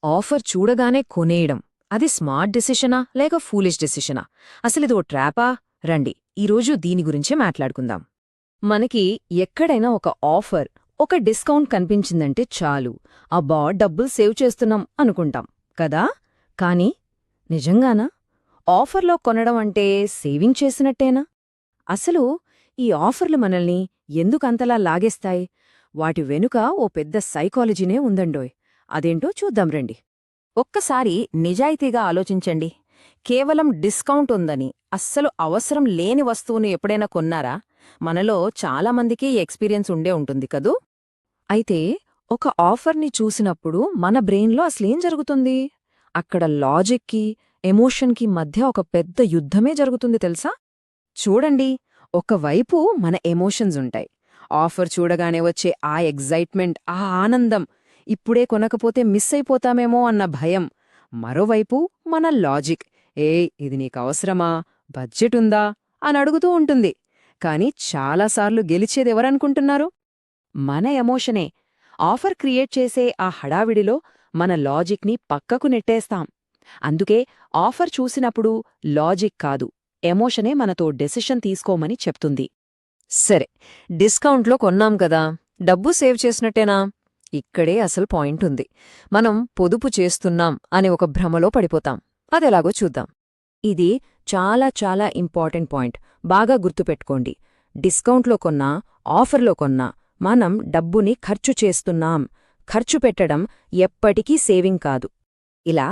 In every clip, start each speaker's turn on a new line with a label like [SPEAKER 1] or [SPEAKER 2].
[SPEAKER 1] Offer చూడగానే కొనేయడం అది smart డెసిషనా లేక ఫూలిష్ డెసిషనా? అసలిదో ట్రాపా? రండి ఈరోజు దీని గురించే మాట్లాడుకుందాం. మనకి ఎక్కడైనా ఒక ఆఫర్, ఒక డిస్కౌంట్ కనిపించిందంటే చాలు, అబ్బా డబ్బులు సేవ్ చేస్తున్నాం అనుకుంటాం కదా. కానీ నిజంగానా? ఆఫర్లో కొనడం అంటే సేవింగ్ చేసినట్టేనా? అసలు ఈ ఆఫర్లు మనల్ని ఎందుకంతలా లాగేస్తాయి? వాటి వెనుక ఓ పెద్ద సైకాలజీనే ఉందండోయ్. అదేంటో చూద్దాం రండి. ఒక్కసారి నిజాయితీగా ఆలోచించండి. కేవలం డిస్కౌంట్ ఉందని అస్సలు అవసరం లేని వస్తువును ఎప్పుడైనా కొన్నారా? మనలో చాలామందికి ఈ ఎక్స్పీరియన్స్ ఉండే ఉంటుంది కదూ. అయితే ఒక ఆఫర్ని చూసినప్పుడు మన బ్రెయిన్లో అసలేం జరుగుతుంది? అక్కడ లాజిక్కి, ఎమోషన్కి మధ్య ఒక పెద్ద యుద్ధమే జరుగుతుంది తెలుసా? చూడండి, ఒకవైపు మన ఎమోషన్స్ ఉంటాయి. ఆఫర్ చూడగానే వచ్చే ఆ ఎగ్జైట్మెంట్, ఆ ఆనందం, ఇప్పుడే కొనకపోతే మిస్ అయిపోతామేమో అన్న భయం. మరోవైపు మన లాజిక్, ఇది నీకవసరమా, బడ్జెటుందా అని అడుగుతూ ఉంటుంది. కాని చాలాసార్లు గెలిచేదెవరనుకుంటున్నారు? మన ఎమోషనే. ఆఫర్ క్రియేట్ చేసే ఆ హడావిడిలో మన లాజిక్ని పక్కకు నెట్టేస్తాం. అందుకే ఆఫర్ చూసినప్పుడు లాజిక్ కాదు, ఎమోషనే మనతో డెసిషన్ తీసుకోమని చెప్తుంది. సరే, డిస్కౌంట్లో కొన్నాం కదా, డబ్బు సేవ్ చేసినట్టేనా? ఇక్కడే అసలు పాయింట్ ఉంది. మనం పొదుపు చేస్తున్నాం అనే ఒక భ్రమలో పడిపోతాం. అదెలాగో చూద్దాం. ఇది చాలా చాలా ఇంపార్టెంట్ పాయింట్. బాగా గుర్తుపెట్టుకోండి. డిస్కౌంట్లో కొన్నా, ఆఫర్లో కొన్నా మనం డబ్బుని ఖర్చు చేస్తున్నాం. ఖర్చు పెట్టడం ఎప్పటికీ సేవింగ్ కాదు. ఇలా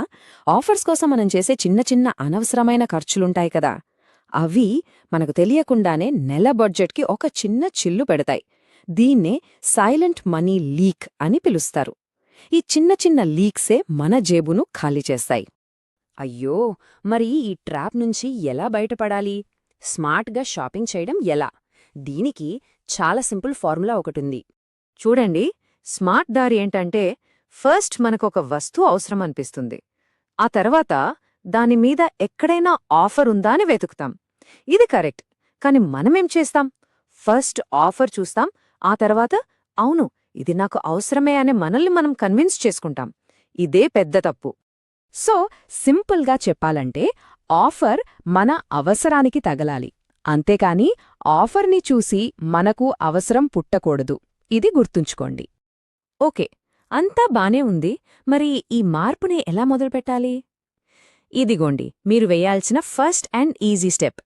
[SPEAKER 1] ఆఫర్స్ కోసం మనం చేసే చిన్న చిన్న అనవసరమైన ఖర్చులుంటాయి కదా, అవి మనకు తెలియకుండానే నెల బడ్జెట్కి ఒక చిన్న చిల్లు పెడతాయి. దీన్నే సైలెంట్ మనీ లీక్ అని పిలుస్తారు. ఈ చిన్న చిన్న లీక్సే మన జేబును ఖాళీ చేస్తాయి. అయ్యో, మరి ఈ ట్రాప్ నుంచి ఎలా బయటపడాలి? స్మార్ట్గా షాపింగ్ చేయడం ఎలా? దీనికి చాలా సింపుల్ ఫార్ములా ఒకటుంది. చూడండి, స్మార్ట్ దారి ఏంటంటే, ఫస్ట్ మనకొక వస్తువు అవసరమనిపిస్తుంది. ఆ తర్వాత దానిమీద ఎక్కడైనా ఆఫర్ ఉందా అని వెతుకుతాం. ఇది కరెక్ట్. కాని మనమేం చేస్తాం? ఫస్ట్ ఆఫర్ చూస్తాం, ఆ తర్వాత అవును ఇది నాకు అవసరమే అనే మనల్ని మనం కన్విన్స్ చేసుకుంటాం. ఇదే పెద్ద తప్పు. సో సింపుల్గా చెప్పాలంటే, ఆఫర్ మన అవసరానికి తగలాలి, అంతేకాని ఆఫర్ని చూసి మనకు అవసరం పుట్టకూడదు. ఇది గుర్తుంచుకోండి. ఓకే, అంతా బానే ఉంది. మరి ఈ మార్పుని ఎలా మొదలుపెట్టాలి? ఇదిగోండి మీరు వేయాల్సిన ఫస్ట్ అండ్ ఈజీ స్టెప్.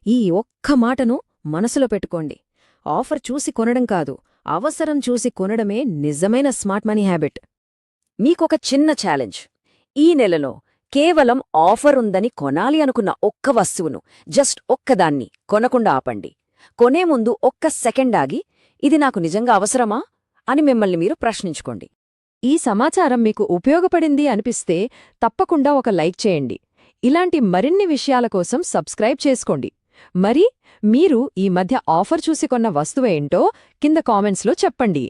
[SPEAKER 1] ఈ ఒక్క మాటను మనసులో పెట్టుకోండి. ఆఫర్ చూసి కొనడం కాదు, అవసరం చూసి కొనడమే నిజమైన స్మార్ట్ మనీ హ్యాబిట్. మీకొక చిన్న ఛాలెంజ్. ఈ నెలలో కేవలం ఆఫర్ ఉందని కొనాలి అనుకున్న ఒక్క వస్తువును, జస్ట్ ఒక్కదాన్ని కొనకుండా ఆపండి. కొనే ముందు ఒక్క సెకండ్ ఆగి, ఇది నాకు నిజంగా అవసరమా అని మిమ్మల్ని మీరు ప్రశ్నించుకోండి. ఈ సమాచారం మీకు ఉపయోగపడింది అనిపిస్తే తప్పకుండా ఒక లైక్ చేయండి. ఇలాంటి మరిన్ని విషయాల కోసం సబ్స్క్రైబ్ చేసుకోండి. మరి మీరు ఈ మధ్య ఆఫర్ చూసి కొన్న వస్తువేంటో కింద కామెంట్స్లో చెప్పండి.